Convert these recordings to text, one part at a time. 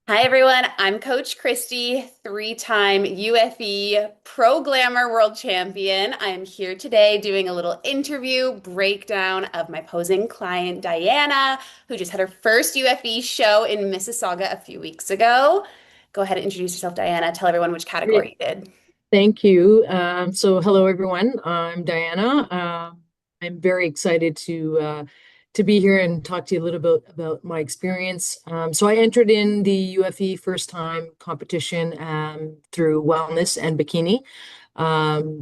Hi everyone, I'm Coach Kristie, three-time UFE Pro Glamour World Champion. I'm here today doing a little interview breakdown of my posing client Diana, who just had her first UFE show in Mississauga a few weeks ago. Go ahead and introduce yourself, Diana. Tell everyone which Great. category you did. Thank you. Hello everyone. I'm Diana. I'm very excited to be here and talk to you a little bit about my experience. So I entered in the UFE first time competition through wellness and bikini.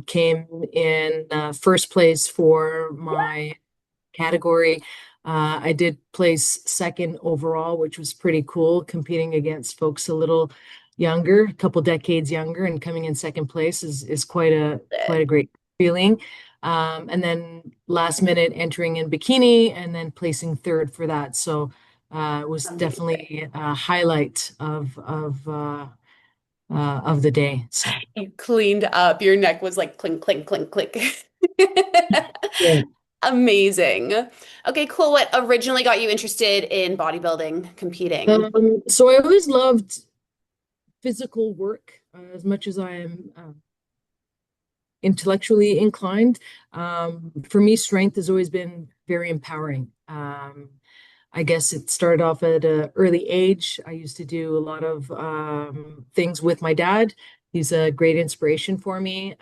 Came in first place for my category. I did place second overall, which was pretty cool, competing against folks a little younger, a couple decades younger, and coming in second place is quite a great feeling. And then last minute entering in bikini and then placing third for that. So it was Amazing. definitely a highlight of the day. So You cleaned up. Your neck was like clink, clink, clink, click. yeah. Amazing. Okay, cool. What originally got you interested in bodybuilding, competing? So I always loved physical work as much as I am intellectually inclined. For me, strength has always been very empowering. I guess it started off at an early age. I used to do a lot of things with my dad. He's a great inspiration for me.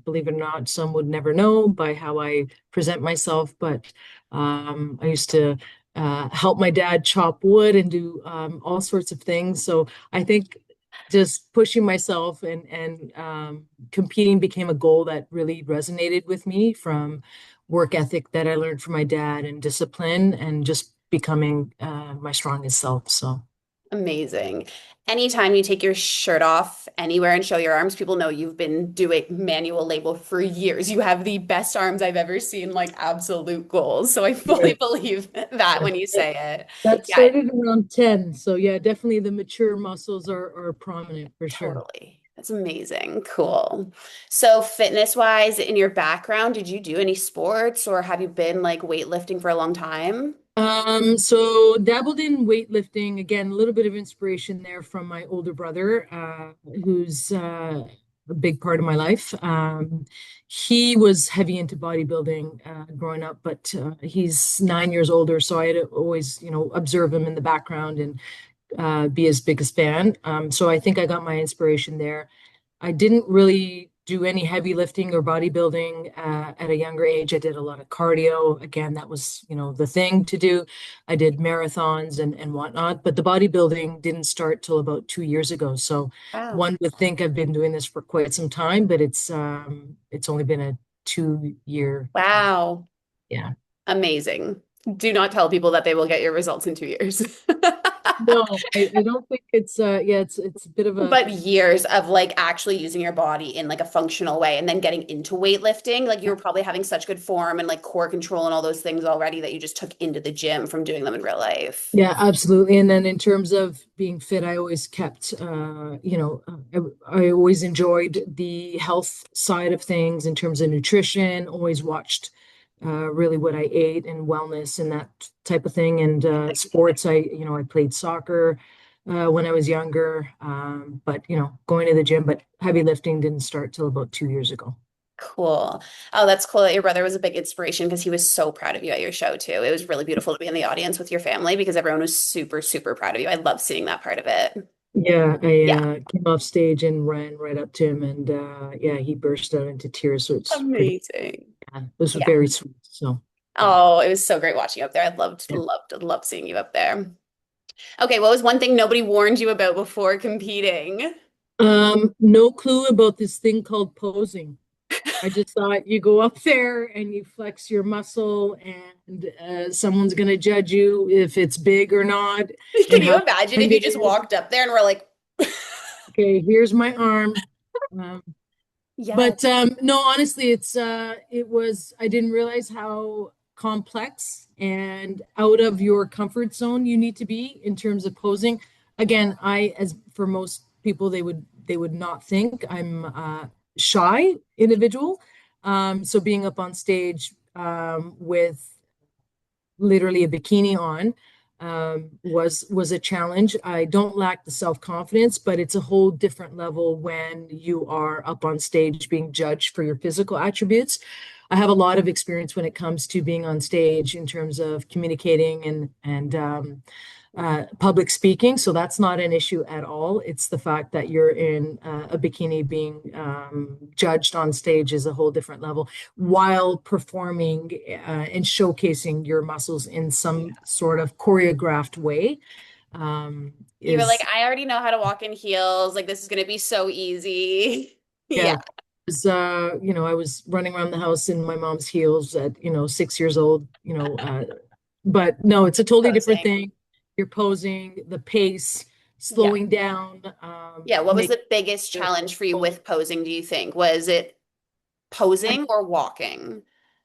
Believe it or not, some would never know by how I present myself, but I used to help my dad chop wood and do all sorts of things. So I think just pushing myself and competing became a goal that really resonated with me from work ethic that I learned from my dad and discipline and just becoming my strongest self. So Amazing. Anytime you take your shirt off anywhere and show your arms, people know you've been doing manual labor for years. You have the best arms I've ever seen, like absolute goals. So I fully yeah, believe that when you say it. that Yeah, started around 10. So yeah, definitely the mature muscles are prominent for sure. totally. That's amazing. Cool. So fitness wise, in your background, did you do any sports or have you been like weightlifting for a long time? So dabbled in weightlifting again, a little bit of inspiration there from my older brother, who's a big part of my life. He was heavy into bodybuilding growing up, but he's 9 years older, so I had to always, observe him in the background and be his biggest fan. So I think I got my inspiration there. I didn't really do any heavy lifting or bodybuilding at a younger age. I did a lot of cardio. Again, that was, the thing to do. I did marathons and whatnot, but the bodybuilding didn't start till about 2 years ago. So Wow. one would think I've been doing this for quite some time, but it's only been a 2 year. Wow. Yeah. Amazing. Do not tell people that they will get your results in 2 years. No, I don't think it's yeah, it's a bit of a But years of like actually using your body in like a functional way and then getting into weightlifting, like you yeah. were probably having such good form and like core control and all those things already that you just took into the gym from doing them in real life. Yeah, absolutely. And then in terms of being fit, I always kept, I always enjoyed the health side of things in terms of nutrition, always watched really what I ate and wellness and that type of thing. And sports, I played soccer when I was younger, but, going to the gym, but heavy lifting didn't start till about 2 years ago. Cool. Oh, that's cool that your brother was a big inspiration because he was so proud of you at your show too. It was really beautiful to be in the audience with your family because everyone was super, super proud of you. I love seeing that part of it. Yeah, I Yeah. came off stage and ran right up to him, and yeah, he burst out into tears. So it's pretty. Amazing. Yeah, it was Yeah. very sweet. So yeah, Oh, it was so great watching you up there. I loved, yeah. loved, loved seeing you up there. Okay, what was one thing nobody warned you about before competing? No clue about this thing called posing. I just thought you go up there and you flex your muscle, and someone's gonna judge you if it's big or not, Can and you how imagine if kind you it just is. walked up there and were like, Okay, here's my arm. Um, yes, But no, honestly, I didn't realize how complex and out of your comfort zone you need to be in terms of posing. Again, as for most people, they would not think I'm a shy individual. So being up on stage with literally a bikini on, was a challenge. I don't lack the self-confidence, but it's a whole different level when you are up on stage being judged for your physical attributes. I have a lot of experience when it comes to being on stage in terms of communicating and public speaking. So that's not an issue at all. It's the fact that you're in a bikini being judged on stage is a whole different level while performing and showcasing your muscles in some sort of choreographed way. Um, You were like, is I already know how to walk in heels. Like, this is going to be so easy. Yeah, Yeah, I was running around the house in my mom's heels at, 6 years old, but no, it's a totally different posing. thing. You're posing, the pace, Yeah. slowing down, Yeah. What was make the biggest challenge for you with posing, do you think? Was it posing or walking?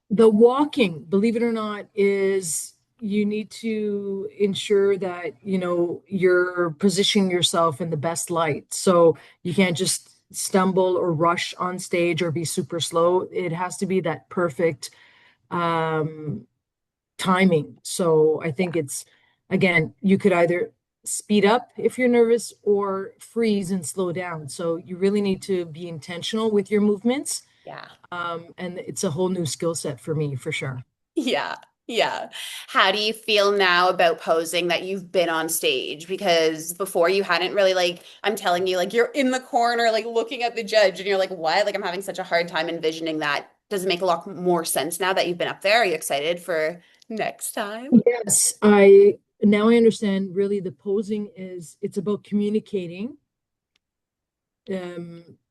the walking, believe it or not, is you need to ensure that, you're positioning yourself in the best light. So you can't just stumble or rush on stage or be super slow. It has to be that perfect um, timing. So I think it's, again, you could either speed up if you're nervous or freeze and slow down. So you really need to be intentional with your movements. Yeah. And it's a whole new skill set for me, for sure. Yeah. Yeah. How do you feel now about posing that you've been on stage? Because before you hadn't really like, I'm telling you, like you're in the corner, like looking at the judge, and you're like, what? Like I'm having such a hard time envisioning that. Does it make a lot more sense now that you've been up there? Are you excited for next time? Yes, I now I understand really the posing is it's about communicating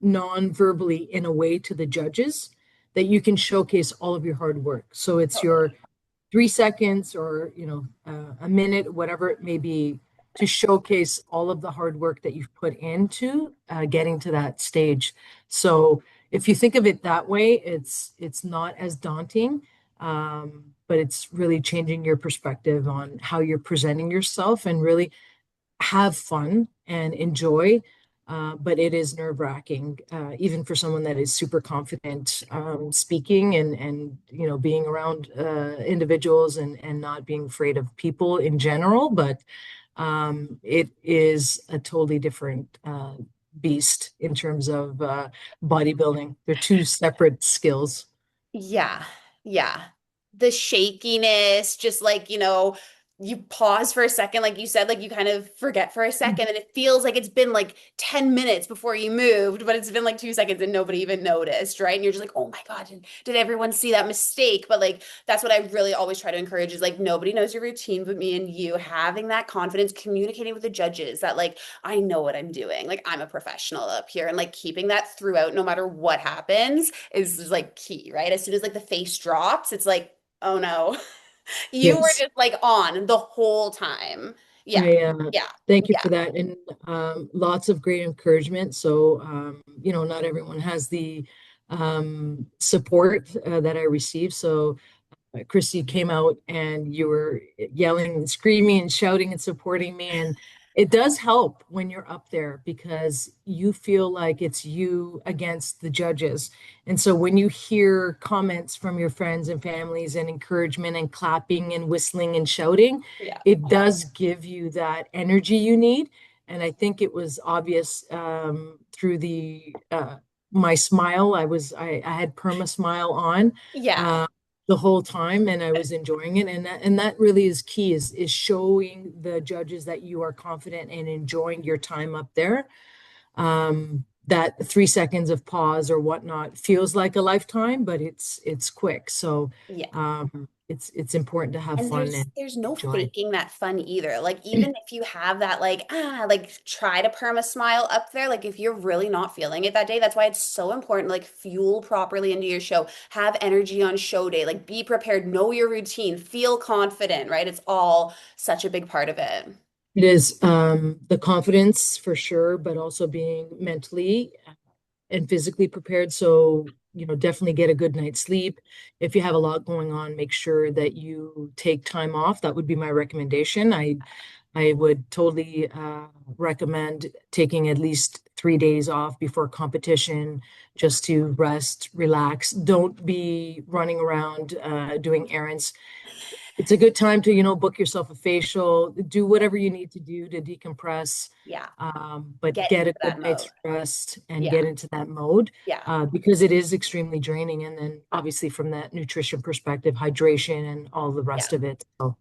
non-verbally in a way to the judges that you can showcase all of your hard work. So it's your Totally. 3 seconds or a minute, whatever it may be, to showcase all of the hard work that you've put into getting to that stage. So if you think of it that way, it's not as daunting, but it's really changing your perspective on how you're presenting yourself and really have fun and enjoy. But it is nerve-wracking, even for someone that is super confident speaking and being around individuals and not being afraid of people in general. But it is a totally different beast in terms of bodybuilding. They're two separate skills. Yeah, yeah. The shakiness, just like, you pause for a second, like you said, like you kind of forget for a second, and it feels like it's been like 10 minutes before you moved, but it's been like 2 seconds and nobody even noticed, right? And you're just like, oh my God, did everyone see that mistake? But like, that's what I really always try to encourage is like, nobody knows your routine but me and you, having that confidence, communicating with the judges that like, I know what I'm doing. Like, I'm a professional up here, and like keeping that throughout, no matter what happens is like key, right? As soon as like the face drops, it's like, oh no, you were Yes. just like on the whole time. Yeah, I yeah, thank you yeah, for that, and lots of great encouragement. So, not everyone has the support that I received. So, Kristie came out and you were yelling and screaming and shouting and supporting me. And it does help when you're up there because you feel like it's you against the judges. And so when you hear comments from your friends and families and encouragement and clapping and whistling and shouting, yeah, it does give you that energy you need. And I think it was obvious through the my smile. I had perma smile on. yeah. Uh, the whole time and I was enjoying it and that really is key is showing the judges that you are confident and enjoying your time up there. That 3 seconds of pause or whatnot feels like a lifetime, but it's quick. So Yeah. it's important to have And fun there's and there's no enjoy. faking that fun either. Like even if you have that like try to perma smile up there, like if you're really not feeling it that day, that's why it's so important like fuel properly into your show. Have energy on show day. Like be prepared, know your routine, feel confident, right? It's all such a big part of it. It is the confidence for sure, but also being mentally and physically prepared. So, definitely get a good night's sleep. If you have a lot going on, make sure that you take time off. That would be my recommendation. I would totally recommend taking at least 3 days off before competition just to rest, relax. Don't be running around doing errands. it's a good time to, book yourself a facial, do whatever you need to do to decompress, Yeah. but Get get into a good that mode. night's rest and Yeah. get into that mode, Yeah. because it is extremely draining. And then obviously from that nutrition perspective, hydration and all the Yeah. rest of it. So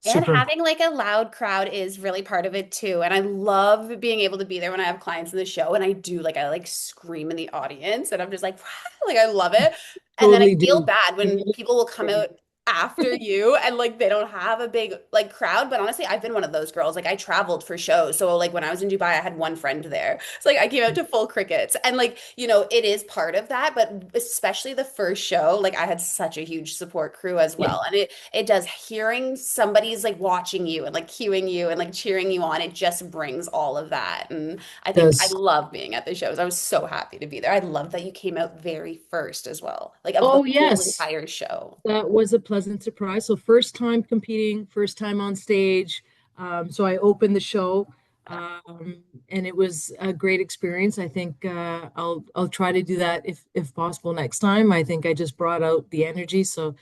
And super important. having like a loud crowd is really part of it too. And I love being able to be there when I have clients in the show and I do like I like scream in the audience and I'm just like like I love it. And then I Totally feel do. bad You when really people will come out after you and like they don't have a big like crowd. But honestly, I've been one of those girls. Like I traveled for shows. So like when I was in Dubai, I had one friend there. So like I came out to full crickets. And like, it is part of that, but especially the first show, like I had such a huge support crew as yeah, well. And it does hearing somebody's like watching you and like cueing you and like cheering you on. It just brings all of that. And I think I does. love being at the shows. I was so happy to be there. I love that you came out very first as well, like of the Oh, whole yes. entire show. That was a pleasant surprise. So first time competing, first time on stage. So I opened the show, and it was a great experience. I think I'll try to do that if possible next time. I think I just brought out the energy, so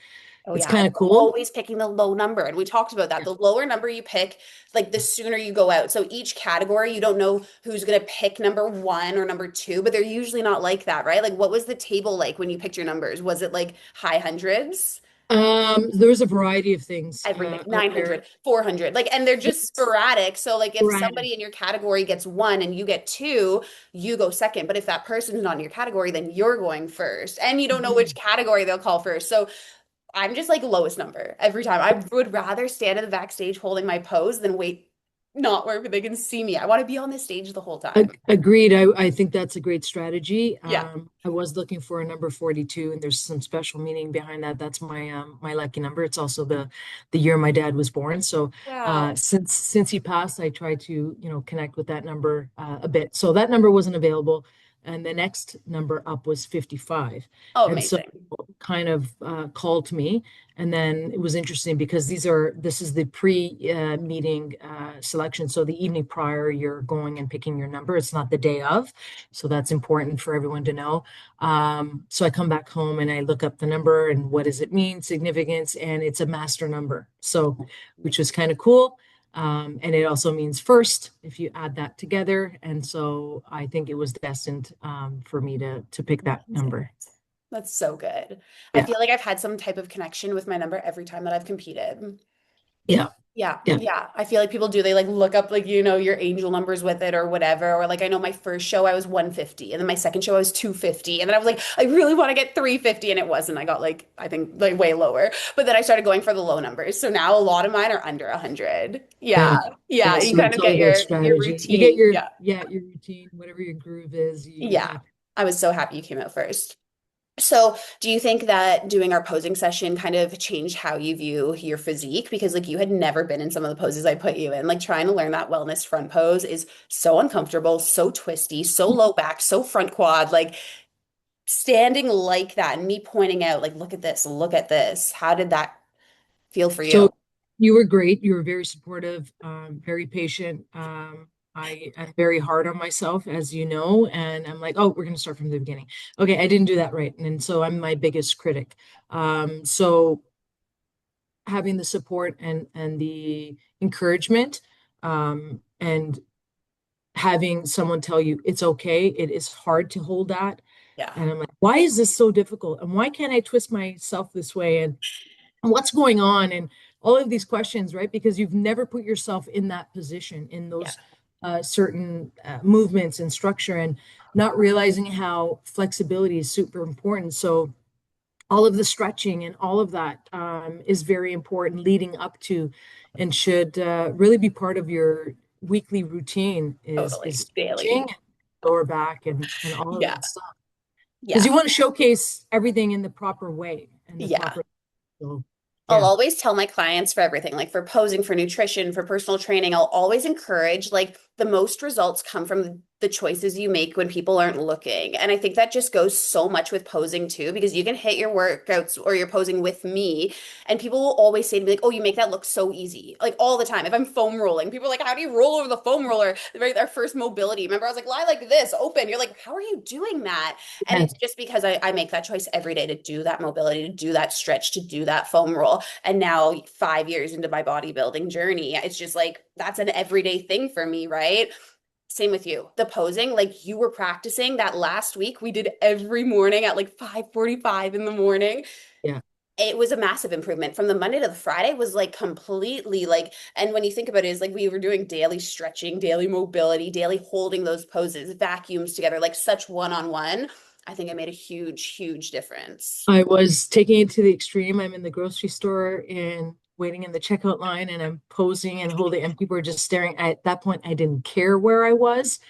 Oh it's yeah, and kind of we're cool. always picking the low number, and we talked about that. The lower number you pick, like the sooner you go out. So each category, you don't know who's gonna pick number one or number two, but they're usually not like that, right? Like, what was the table like when you picked your numbers? Was it like high hundreds? There's a variety of things Everything out 900, there. 400, like, and they're just It's sporadic. So like if sporadic. somebody in your category gets one and you get two, you go second. But if that person's not in your category, then you're going first, and you don't know which Mhm. category they'll call first. So I'm just like lowest number every time. I would rather stand in the backstage holding my pose than wait not where they can see me. I want to be on the stage the whole time. Agreed. I think that's a great strategy. Yeah. I was looking for a number 42, and there's some special meaning behind that. That's my lucky number. It's also the year my dad was born. So Wow. since he passed, I tried to, connect with that number a bit. So that number wasn't available, and the next number up was 55. Oh, And so amazing. kind of called to me. And then it was interesting because this is the pre-meeting selection. So the evening prior, you're going and picking your number. It's not the day of. So that's important for everyone to know. So I come back home and I look up the number and what does it mean, significance, and it's a master number. So, which was kind of cool. And it also means first if you add that together. And so I think it was destined for me to pick that Amazing. number. That's so good. I Yeah. feel like I've had some type of connection with my number every time that I've competed. Yeah. Yeah, Yeah. yeah. I feel like people do. They like look up like, your angel numbers with it or whatever. Or like I know my first show I was 150 and then my second show I was 250. And then I was like, I really want to get 350 and it wasn't. I got like I think like way lower. But then I started going for the low numbers. So now a lot of mine are under 100. Yeah. Yeah. Yeah. Yeah. You So kind it's of all get about your strategy. You get routine. your, Yeah. yeah, your routine, whatever your groove is, you Yeah. kind of. I was so happy you came out first. So, do you think that doing our posing session kind of changed how you view your physique? Because like you had never been in some of the poses I put you in. Like trying to learn that wellness front pose is so uncomfortable, so twisty, so low back, so front quad. Like standing like that and me pointing out, like, look at this, look at this. How did that feel for you? So you were great. You were very supportive, very patient. I'm very hard on myself, as you know, and I'm like, oh, we're going to start from the beginning. Okay, I didn't do that right. And so I'm my biggest critic. So having the support and the encouragement, and having someone tell you it's okay, it is hard to hold that. Yeah, And I'm like, why is this so difficult? And why can't I twist myself this way? And what's going on? And all of these questions, right? Because you've never put yourself in that position, in yeah, those certain movements and structure, and not realizing how flexibility is super important. So all of the stretching and all of that is very important leading up to, and should really be part of your weekly routine is totally. stretching, Daily. lower back, and all of Yeah, that stuff, because yeah, you want to showcase everything in the proper way and the yeah. proper. So I'll yeah. always tell my clients for everything, like for posing, for nutrition, for personal training, I'll always encourage like the most results come from the choices you make when people aren't looking. And I think that just goes so much with posing too, because you can hit your workouts or you're posing with me, and people will always say to me, like, oh, you make that look so easy. Like all the time. If I'm foam rolling, people are like, how do you roll over the foam roller? Right, our first mobility. Remember, I was like, lie like this, open. You're like, how are you doing that? And Yeah. it's just because I make that choice every day to do that mobility, to do that stretch, to do that foam roll. And now, 5 years into my bodybuilding journey, it's just like that's an everyday thing for me, right? Same with you. The posing, like you were practicing that last week. We did every morning at like 5:45 in the morning. Yeah. It was a massive improvement from the Monday to the Friday was like completely like, and when you think about it, is like we were doing daily stretching, daily mobility, daily holding those poses, vacuums together, like such one-on-one. I think it made a huge, huge difference. I was taking it to the extreme. I'm in the grocery store and waiting in the checkout line, and I'm posing and holding, and people are just staring. At that point, I didn't care where I was.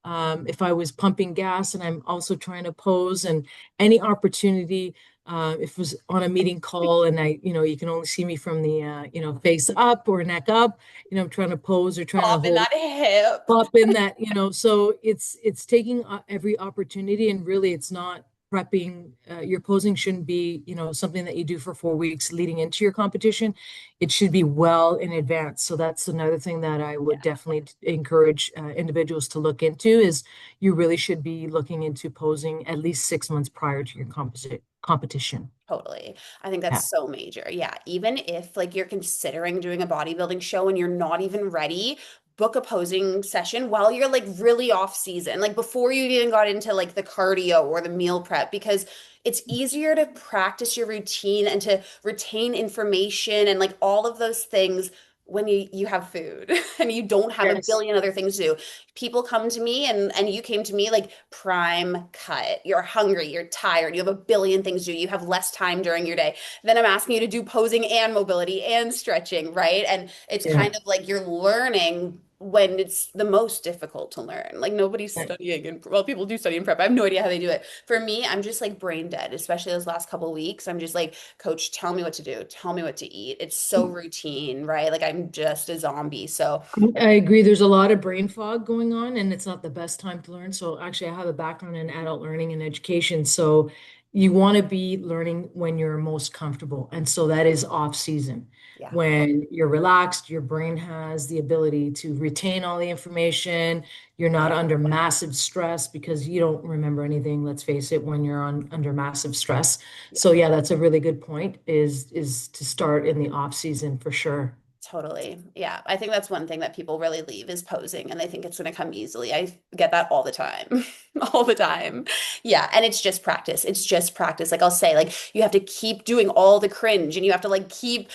If I was pumping gas and I'm also trying to pose, and any opportunity, if it was on a meeting call and you can only see me from the, face up or neck up, I'm trying to pose or trying to Pop in hold that hip. up in that, so it's taking every opportunity, and really it's not prepping. Your posing shouldn't be, something that you do for 4 weeks leading into your competition. It should be well in advance. So that's another thing that I would definitely encourage individuals to look into is you really should be looking into posing at least 6 months prior to your composite competition. Totally. I think that's Yeah. so major. Yeah. Even if like you're considering doing a bodybuilding show and you're not even ready, book a posing session while you're like really off season, like before you even got into like the cardio or the meal prep, because it's easier to practice your routine and to retain information and like all of those things when you have food and you don't have a Yes. billion other things to do. People come to me and you came to me like prime cut. You're hungry, you're tired, you have a billion things to do, you have less time during your day. Then I'm asking you to do posing and mobility and stretching, right? And it's Yeah. kind of like you're learning when it's the most difficult to learn. Like nobody's studying and well, people do study in prep. I have no idea how they do it. For me, I'm just like brain dead, especially those last couple of weeks. I'm just like, coach, tell me what to do. Tell me what to eat. It's so routine, right? Like I'm just a zombie. So I agree. There's a lot of brain fog going on, and it's not the best time to learn. So, actually, I have a background in adult learning and education. So, you want to be learning when you're most comfortable. And so, that is off season. yeah, When you're relaxed, your brain has the ability to retain all the information. You're not under massive stress because you don't remember anything, let's face it, when you're under massive stress. yeah. So, yeah, that's a really good point, is to start in the off season for sure. Totally. Yeah. I think that's one thing that people really leave is posing and they think it's going to come easily. I get that all the time. All the time. Yeah. And it's just practice. It's just practice. Like I'll say, like you have to keep doing all the cringe and you have to like keep,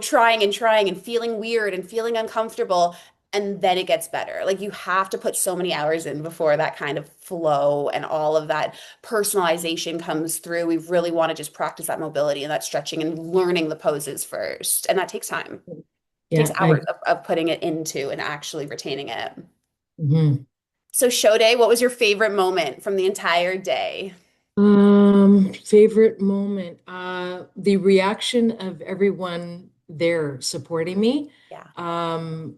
trying and trying and feeling weird and feeling uncomfortable. And then it gets better. Like you have to put so many hours in before that kind of flow and all of that personalization comes through. We really want to just practice that mobility and that stretching and learning the poses first. And that takes time. Takes Yeah, hours of putting it into and actually retaining it. mhm. So show day, what was your favorite moment from the entire day? Favorite moment. The reaction of everyone there supporting me. Yeah. Um,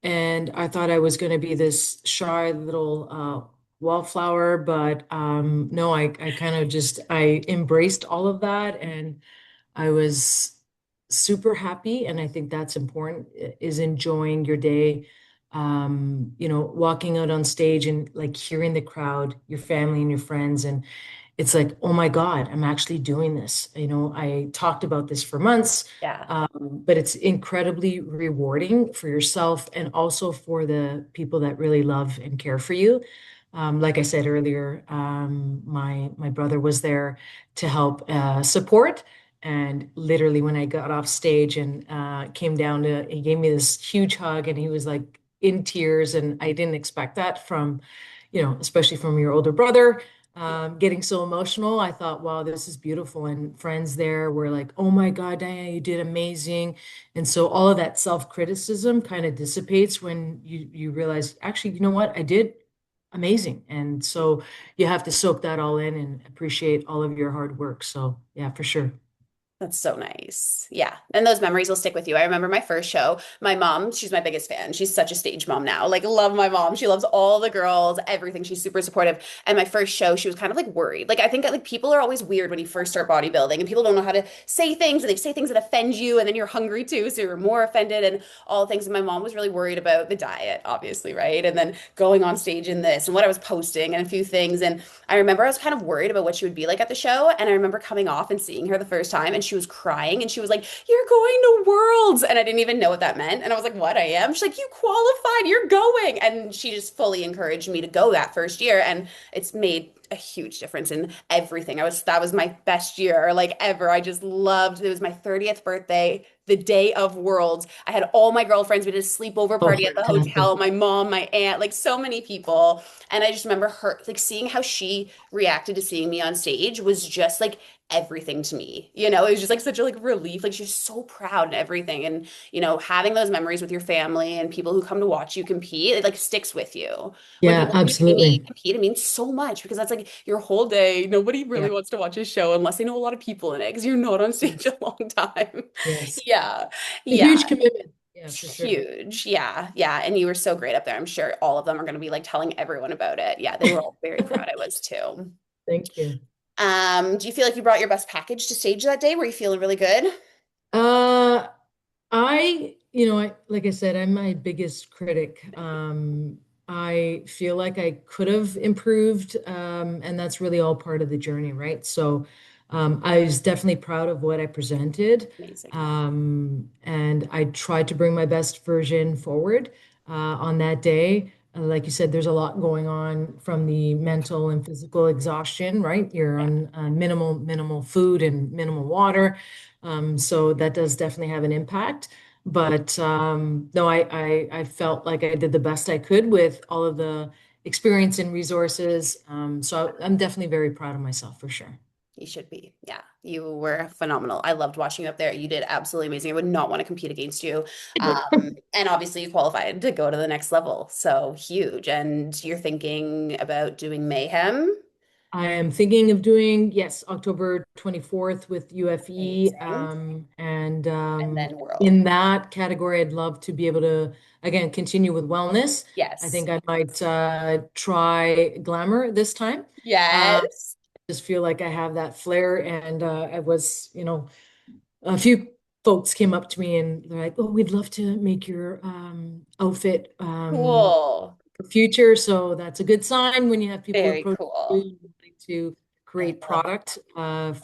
and I thought I was going to be this shy little wallflower, but no, I kind of just I embraced all of that, and I was super happy. And I think that's important, is enjoying your day. Walking out on stage and like hearing the crowd, your family and your friends, and it's like, oh my God, I'm actually doing this. I talked about this for months, Yeah. but it's incredibly rewarding for yourself and also for the people that really love and care for you. Like I said earlier, my brother was there to help support. And literally, when I got off stage and came down he gave me this huge hug, and he was like in tears. And I didn't expect that from, especially from your older brother, getting so emotional. I thought, wow, this is beautiful. And friends there were like, oh my God, Diana, you did amazing. And so all of that self-criticism kind of dissipates when you realize, actually, you know what? I did amazing. And so you have to soak that all in and appreciate all of your hard work. So yeah, for sure. That's so nice. Yeah. And those memories will stick with you. I remember my first show. My mom, she's my biggest fan. She's such a stage mom now. Like, love my mom. She loves all the girls, everything. She's super supportive. And my first show, she was kind of like worried. Like, I think like people are always weird when you first start bodybuilding and people don't know how to say things and they say things that offend you. And then you're hungry too. So you're more offended and all things. And my mom was really worried about the diet, obviously, right? And then going on stage in this and what I was posting and a few things. And I remember I was kind of worried about what she would be like at the show. And I remember coming off and seeing her the first time and she was crying and she was like, "You're going to Worlds." And I didn't even know what that meant. And I was like, "What, I am?" She's like, "You qualified, you're going." And she just fully encouraged me to go that first year. And it's made a huge difference in everything. That was my best year like ever. I just loved, it was my 30th birthday, the day of Worlds. I had all my girlfriends. We did a sleepover Oh, party at the fantastic. hotel, my mom, my aunt, like so many people. And I just remember her, like seeing how she reacted to seeing me on stage was just like everything to me. It was just like such a like relief. Like she's so proud and everything. And, having those memories with your family and people who come to watch you compete, it like sticks with you. When Yeah, people come to see me absolutely. compete, it means so much because that's like your whole day. Nobody really Yeah. wants to watch a show unless they know a lot of people in it because you're not on stage a long time. Yes. Yeah. A Yeah. huge commitment. Yeah, for sure. Huge. Yeah. Yeah. And you were so great up there. I'm sure all of them are going to be like telling everyone about it. Yeah. They were all very proud. I was too. Thank you. Do you feel like you brought your best package to stage that day? Were you feeling really good? Uh, like I said, I'm my biggest critic. I feel like I could have improved, and that's really all part of the journey, right? So, I was definitely proud of what I presented, Amazing. and I tried to bring my best version forward, on that day. Like you said, there's a lot going on from the mental and physical exhaustion, right? You're Yeah, on minimal food and minimal water. So that does definitely have an impact. But no, I felt like I did the best I could with all of the experience and resources. So I'm definitely very proud of myself for sure. you should be. Yeah, you were phenomenal. I loved watching you up there. You did absolutely amazing. I would not want to compete against you. And obviously, you qualified to go to the next level. So huge. And you're thinking about doing Mayhem. I am thinking of doing, yes, October 24th with UFE. Amazing. And And then World. in that category, I'd love to be able to, again, continue with wellness. I Yes. think I might try glamour this time. Uh, Yes. just feel like I have that flair. And I was, a few folks came up to me and they're like, "Oh, we'd love to make your outfit Cool. for future." So that's a good sign when you have people Very approach you cool. and wanting to I create love product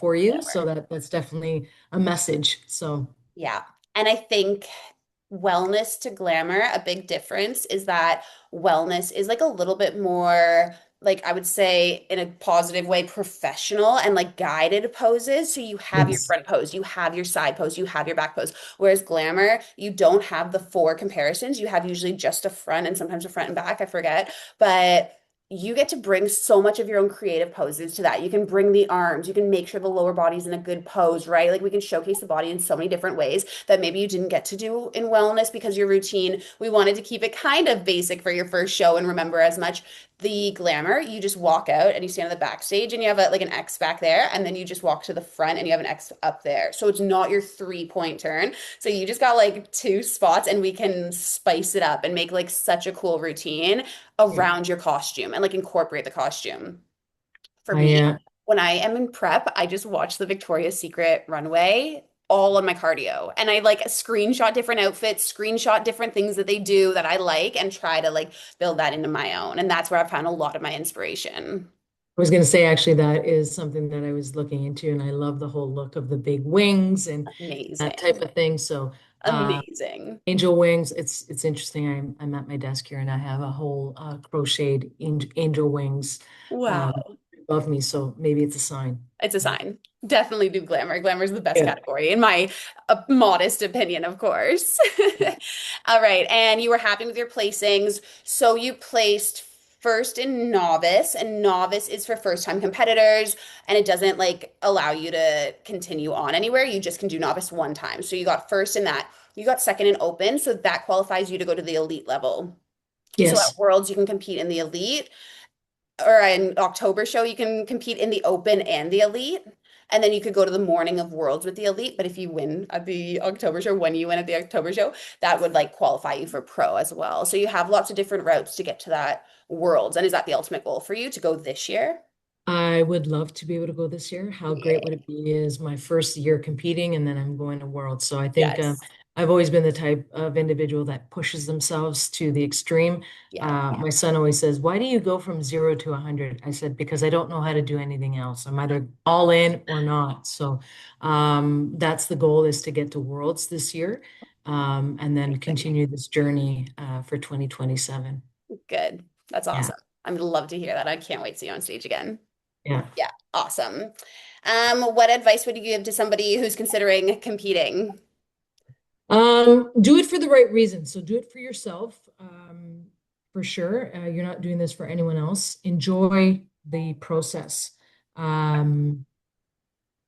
for you. So glamour. that's definitely a message. So Yeah. And I think wellness to glamour, a big difference is that wellness is like a little bit more, like I would say in a positive way, professional and like guided poses. So you have your yes, front pose, you have your side pose, you have your back pose. Whereas glamour, you don't have the four comparisons. You have usually just a front and sometimes a front and back, I forget. But you get to bring so much of your own creative poses to that. You can bring the arms, you can make sure the lower body's in a good pose, right? Like we can showcase the body in so many different ways that maybe you didn't get to do in wellness because your routine, we wanted to keep it kind of basic for your first show and remember as much. The glamour, you just walk out and you stand on the backstage and you have like an X back there, and then you just walk to the front and you have an X up there. So it's not your 3-point turn. So you just got like two spots, and we can spice it up and make like such a cool routine yeah. around your costume and like incorporate the costume. For I me, when I am in prep, I just watch the Victoria's Secret runway all on my cardio. And I like screenshot different outfits, screenshot different things that they do that I like, and try to like build that into my own. And that's where I've found a lot of my inspiration. was going to say actually that is something that I was looking into, and I love the whole look of the big wings and that type Amazing. of thing. So Amazing. angel wings, it's interesting. I'm at my desk here and I have a whole crocheted angel wings um, Wow. above me. So maybe it's a sign. It's a sign. Definitely do glamour. Glamour is the best Yeah. category, in my modest opinion, of course. All right. And you were happy with your placings. So you placed first in novice, and novice is for first-time competitors, and it doesn't like allow you to continue on anywhere. You just can do novice one time. So you got first in that. You got second in open, so that qualifies you to go to the elite level. So at Yes. Worlds, you can compete in the elite, or in October show, you can compete in the open and the elite. And then you could go to the morning of Worlds with the elite. But if you win at the October show, when you win at the October show, that would like qualify you for pro as well. So you have lots of different routes to get to that Worlds. And is that the ultimate goal for you to go this year? I would love to be able to go this year. How great would Yay. it be is my first year competing and then I'm going to Worlds. So I think Yes. I've always been the type of individual that pushes themselves to the extreme. Yeah. My son always says, "Why do you go from 0 to 100?" I said, "Because I don't know how to do anything else. I'm either all in or not." So that's the goal, is to get to Worlds this year, and then Amazing. continue this journey for 2027. Good. That's Yeah. awesome. I'm gonna love to hear that. I can't wait to see you on stage again. Yeah. Yeah, awesome. What advice would you give to somebody who's considering competing? Do it for the right reason. So do it for yourself, for sure. You're not doing this for anyone else. Enjoy the process. Um,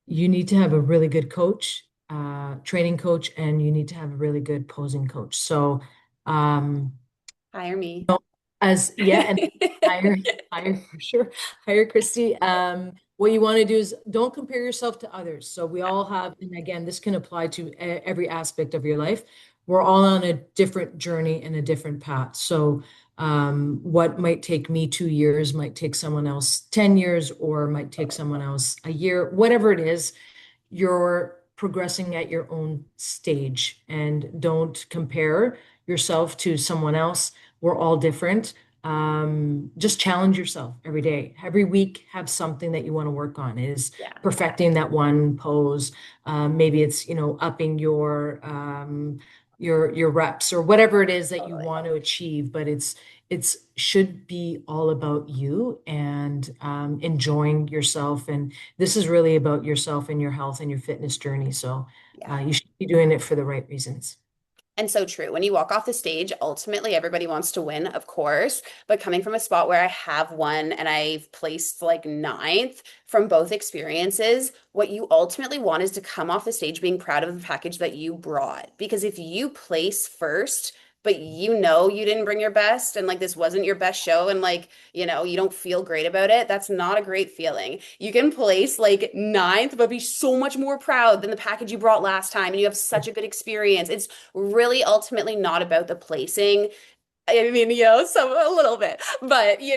you need to have a really good coach, training coach, and you need to have a really good posing coach. So, um, Hire me. no, as yeah, and hire, hire for sure, hire Kristie. What you want to do is don't compare yourself to others. So we all have, and again, this can apply to every aspect of your life. We're all on a different journey and a different path. So what might take me 2 years might take someone else 10 years, or might take someone else a year, whatever it is. You're progressing at your own stage, and don't compare yourself to someone else. We're all different. Just challenge yourself every day. Every week, have something that you want to work on. Is Yeah, perfecting that one pose. Maybe it's, upping your reps or whatever it is that you totally. want to achieve. But it's should be all about you and enjoying yourself. And this is really about yourself and your health and your fitness journey. So Yeah. you should be doing it for the right reasons. And so true. When you walk off the stage, ultimately everybody wants to win, of course. But coming from a spot where I have won and I've placed like ninth from both experiences, what you ultimately want is to come off the stage being proud of the package that you brought. Because if you place first, but you know you didn't bring your best and like this wasn't your best show and like, you don't feel great about it, that's not a great feeling. You can place like ninth, but be so much more proud than the package you brought last time and you have such a good experience. It's really ultimately not about the placing. I mean, some a little bit, but really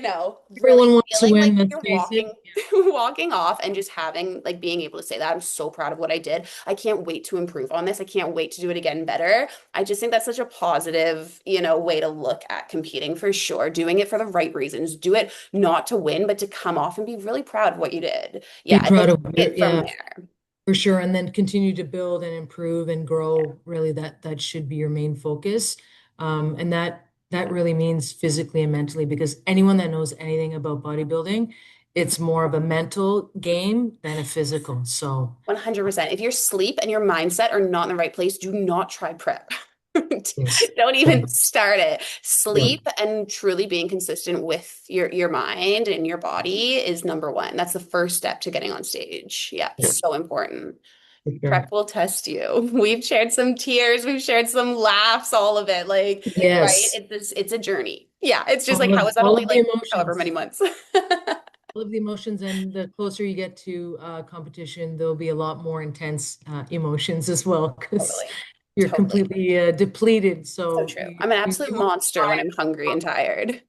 Everyone wants to feeling like win, let's you're face it. walking, walking off and just having like being able to say that I'm so proud of what I did. I can't wait to improve on this. I can't wait to do it again better. I just think that's such a positive, way to look at competing for sure. Doing it for the right reasons. Do it not to win, but to come off and be really proud of what you did. Be Yeah, and then proud of take your, it from yeah, there. for sure. And then continue to build and improve and grow. Really, that should be your main focus. And that really means physically and mentally, because anyone that knows anything about bodybuilding, it's more of a mental game than a physical. So 100%. If your sleep and your mindset are not in the right place, do not try prep. yes. Don't even Yeah. start it. Yeah. Sleep and truly being consistent with your mind and your body is number one. That's the first step to getting on stage. Yeah, Yeah, so important. for Prep sure. will test you. We've shared some tears, we've shared some laughs, all of it. Like, right? Yes. It's a journey. Yeah, it's just like, All how of is that all only of the like however many emotions. months? All of the emotions, and the closer you get to competition, there'll be a lot more intense emotions as well, because Totally. you're Totally. completely depleted. So So true. I'm an absolute you won't monster when cry. I'm hungry and tired.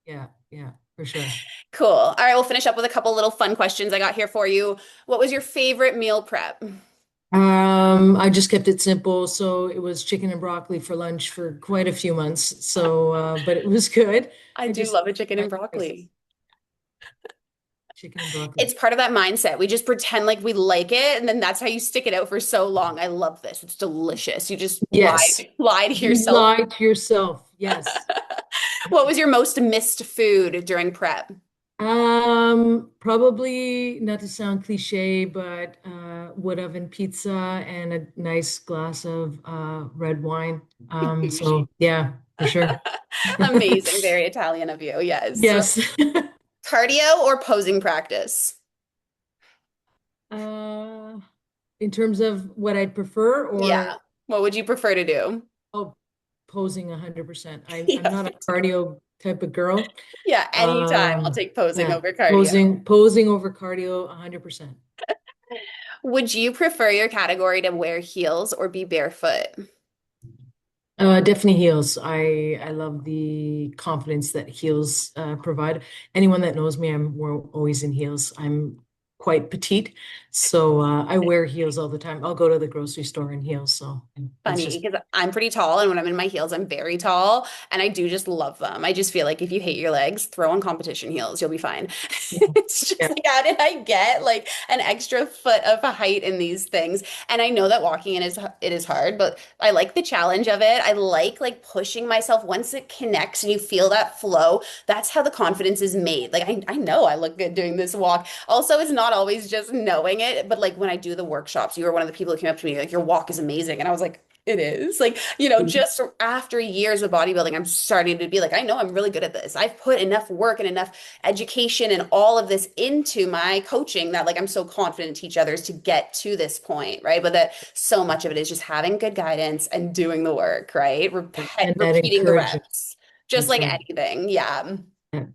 Yeah, yeah, for sure. Cool. All right, we'll finish up with a couple little fun questions I got here for you. What was your favorite meal prep? I just kept it simple. So it was chicken and broccoli for lunch for quite a few months. So, but it was good. I I do just love a chicken and like rice, broccoli. chicken and broccoli. It's part of that mindset. We just pretend like we like it, and then that's how you stick it out for so long. I love this. It's delicious. You just Yes. lie to You yourself. lie to yourself. Yes. What was your most missed food during prep? Probably, not to sound cliche, but wood oven pizza and a nice glass of red wine. Bougie. So yeah, for sure. Amazing. Very Italian of you. Yes. Yes. Cardio or posing practice? Uh, in terms of what I'd prefer, Yeah. or What would you prefer to do? oh, posing 100%. I'm Yeah. not a cardio type of girl. Yeah, anytime. I'll take posing Yeah, over cardio. posing over cardio 100%. Would you prefer your category to wear heels or be barefoot? Definitely heels. I love the confidence that heels provide. Anyone that knows me, we're always in heels. I'm quite petite, so I wear heels all the time. I'll go to the grocery store in heels, so it's Funny just because I'm pretty tall, and when I'm in my heels, I'm very tall, and I do just love them. I just feel like if you hate your legs, throw on competition heels, you'll be fine. yeah, It's just yeah. like, how did I get like an extra foot of a height in these things? And I know that walking in is it is hard, but I like the challenge of it. I like pushing myself once it connects and you feel that flow. That's how the confidence is made. Like I know I look good doing this walk. Also, it's not always just knowing it, but like when I do the workshops, you were one of the people who came up to me like your walk is amazing, and I was like. It is like, just after years of bodybuilding, I'm starting to be like, I know I'm really good at this. I've put enough work and enough education and all of this into my coaching that like I'm so confident to teach others to get to this point, right? But that so much of it is just having good guidance and doing the work, right? And that Repeating the encouragement. reps, just That's like right. anything. Yeah. Yeah.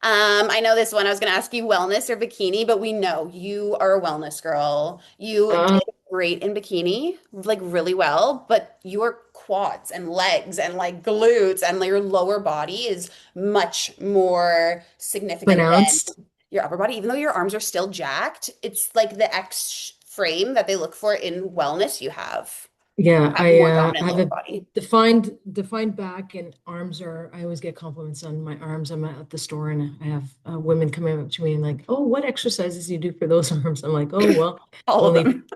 I know this one. I was going to ask you wellness or bikini, but we know you are a wellness girl. You Uh, did great in bikini, like really well, but your quads and legs and like glutes and your lower body is much more significant than Pronounced. your upper body. Even though your arms are still jacked, it's like the X frame that they look for in wellness you Yeah, have more dominant have lower a body. defined back, and arms are. I always get compliments on my arms. I'm at the store and I have women coming up to me and like, "Oh, what exercises do you do for those arms?" I'm like, "Oh, well, All of only them.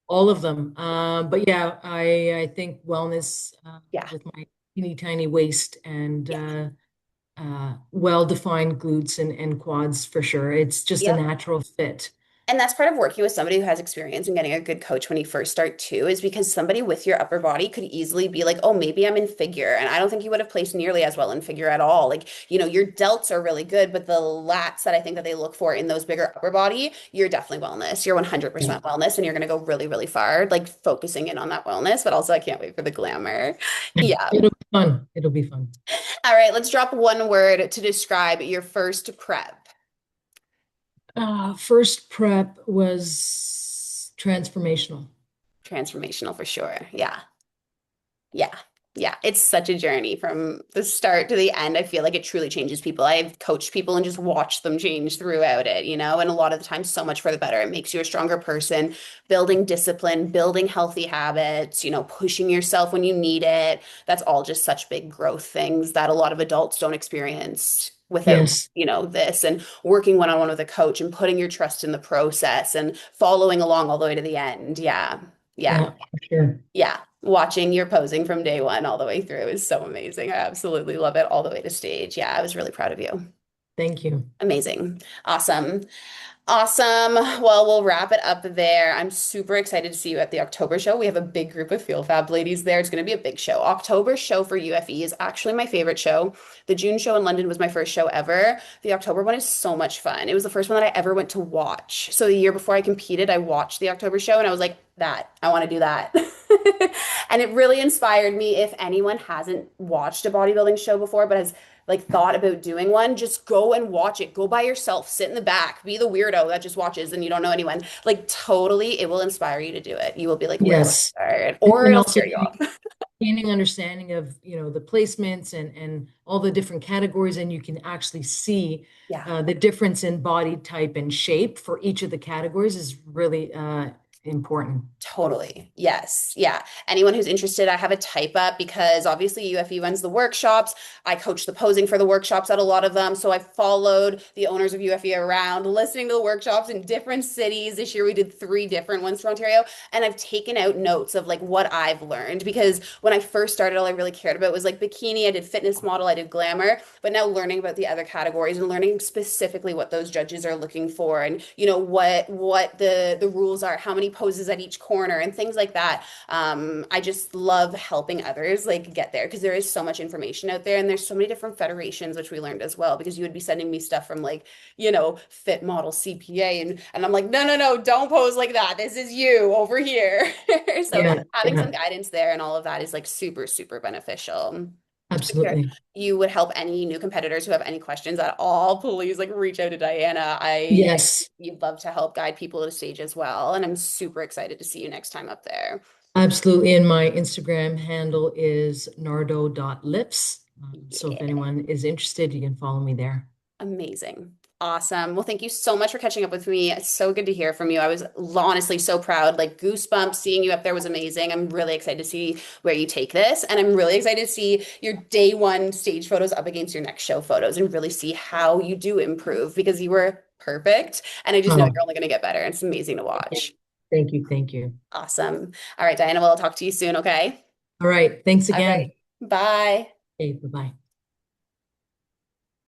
all of them." But yeah, I think wellness Yeah. with my teeny tiny waist and Yeah. well-defined glutes and quads for sure. It's just a Yep. natural fit. And that's part of working with somebody who has experience and getting a good coach when you first start too, is because somebody with your upper body could easily be like, oh, maybe I'm in figure. And I don't think you would have placed nearly as well in figure at all. Like, your delts are really good, but the lats that I think that they look for in those bigger upper body, you're definitely wellness. You're Yeah. 100% wellness and you're going to go really, really far, like focusing in on that wellness. But also, I can't wait for the glamour. Yeah. It'll be fun. It'll be fun. All right, let's drop one word to describe your first prep. First prep was transformational. Transformational for sure. Yeah. Yeah. Yeah. It's such a journey from the start to the end. I feel like it truly changes people. I've coached people and just watched them change throughout it, and a lot of the time, so much for the better. It makes you a stronger person, building discipline, building healthy habits, pushing yourself when you need it. That's all just such big growth things that a lot of adults don't experience without. Yes. This and working one-on-one with a coach and putting your trust in the process and following along all the way to the end. Yeah. Yeah. Yeah, for sure. Yeah, watching your posing from day one all the way through is so amazing. I absolutely love it all the way to stage. Yeah, I was really proud of you. Thank you. Amazing. Awesome. Awesome. Well, we'll wrap it up there. I'm super excited to see you at the October show. We have a big group of FeelFab ladies there. It's going to be a big show. October show for UFE is actually my favorite show. The June show in London was my first show ever. The October one is so much fun. It was the first one that I ever went to watch. So the year before I competed, I watched the October show and I was like, I want to do that. And it really inspired me. If anyone hasn't watched a bodybuilding show before, but has like thought about doing one, just go and watch it. Go by yourself, sit in the back, be the weirdo that just watches and you don't know anyone. Like totally, it will inspire you to do it. You will be like, where do I Yes. start? Or And it'll also scare you off. gaining understanding of, the placements and all the different categories, and you can actually see Yeah. the difference in body type and shape for each of the categories is really important. Totally. Yes. Yeah. Anyone who's interested, I have a type up because obviously UFE runs the workshops. I coach the posing for the workshops at a lot of them. So I followed the owners of UFE around, listening to the workshops in different cities. This year we did 3 different ones for Ontario. And I've taken out notes of like what I've learned because when I first started, all I really cared about was like bikini. I did fitness model, I did glamour, but now learning about the other categories and learning specifically what those judges are looking for and what the rules are, how many poses at each corner and things like that. I just love helping others like get there because there is so much information out there and there's so many different federations, which we learned as well, because you would be sending me stuff from like, fit model CPA and I'm like, no, no, no, don't pose like that. This is you over here. So Yeah, having some yeah, guidance there and all of that is like super, super beneficial. Sure. Absolutely. You would help any new competitors who have any questions at all, please like reach out to Diana. Yes, You'd love to help guide people to the stage as well. And I'm super excited to see you next time up there. absolutely. And my Instagram handle is nardo.lips. So if Yeah. anyone is interested, you can follow me there. Amazing. Awesome. Well, thank you so much for catching up with me. It's so good to hear from you. I was honestly so proud. Like goosebumps seeing you up there was amazing. I'm really excited to see where you take this. And I'm really excited to see your day one stage photos up against your next show photos and really see how you do improve because you were perfect. And I just know Oh, you're only going to get better. It's amazing to thank you. watch. Thank you. Thank you. Awesome. All right, Diana, we'll talk to you soon, okay? All right. Thanks All right. again. Bye. Okay, bye-bye.